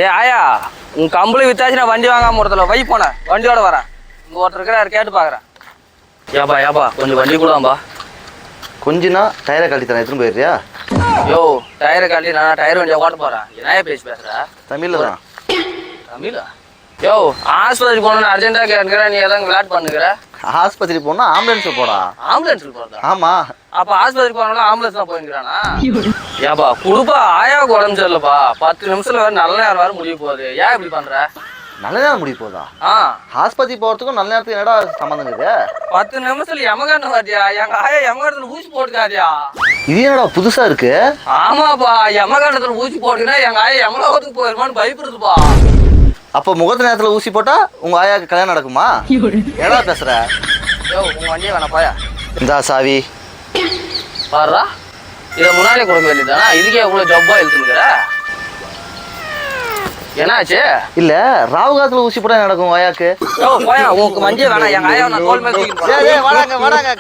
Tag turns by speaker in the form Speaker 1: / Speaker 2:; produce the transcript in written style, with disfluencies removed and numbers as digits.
Speaker 1: ஏ ஆயா உன் கம்பளி வித்தாச்சு நான் வண்டி வாங்காம ஒருத்தல வை போனேன் வண்டியோட வரேன் இங்க ஒருத்தர் இருக்கிறாரு கேட்டு பாக்குறேன். ஏப்பா கொஞ்சம் வண்டி கூடாம்பா.
Speaker 2: கொஞ்சனா டயரை கழட்டி தரேன், எடுத்துன்னு போயிடுறியா?
Speaker 1: யோ டயரை கழட்டி நான் டயர் வண்டியை ஓட்ட போறேன். என்ன பேசுற?
Speaker 2: தமிழ்ல தான்.
Speaker 1: தமிழா? யோ ஆஸ்பத்திரி போகணும்னு அர்ஜென்டா கேட்கிற, நீ எதாவது விளையாட் பண்ணுகிற.
Speaker 2: ஆஸ்பத்திரி போனா ஆம்புலன்ஸ்ல போடா.
Speaker 1: ஆம்புலன்ஸ்ல போறதா?
Speaker 2: ஆமா.
Speaker 1: அப்ப ஆஸ்பத்திரி போனாலும் ஆம்புலன்ஸ் தான் போயிருக்கிறானா? ஏப்பா குடுப்பா, ஆயாவுக்கு உடம்பு சரியில்லப்பா. 10 நிமிஷத்துல வேற நல்ல நேரம் வேற முடிய போகுது. ஏன் இப்படி பண்ற?
Speaker 2: நல்ல நேரம் முடிய போதா? ஆஸ்பத்திரி போறதுக்கும் நல்ல நேரத்துக்கு என்னடா சம்பந்தம் இருக்கு?
Speaker 1: 10 நிமிஷத்துல எமகாண்ட வாத்தியா, எங்க ஆயா எமகாண்டத்துல ஊசி போட்டுக்காதியா.
Speaker 2: இது என்னடா புதுசா இருக்கு?
Speaker 1: ஆமாப்பா, எமகாண்டத்துல ஊசி போட்டுக்கினா எங்க ஆயா எமலோகத்துக்கு போயிருமான்னு பயப்படுதுப்பா.
Speaker 2: அப்ப முகத்து நேரத்துல ஊசி போட்டா உங்க ஆயாக்கு கல்யாணம் நடக்குமா? என்னடா பேசுற?
Speaker 1: யோ உங்க வண்டியை வேணாப்பாயா.
Speaker 2: இந்தா சாவி.
Speaker 1: பாருடா, இதை முன்னாலே கொடுக்க வேண்டியதானா? இதுக்கே இவ்வளவு ஜப்பா இழுத்துனுக்குற. என்னாச்சு?
Speaker 2: இல்ல ராவு காலத்துல ஊசி போட்டா நடக்கும் ஆயாக்கு.
Speaker 1: யோ போயா, உனக்கு வண்டியை வேணாம். எங்க ஆயா நான் தோல் மேல தூக்கிட்டு போறேன்.
Speaker 2: வாடாங்க வாடாங்க.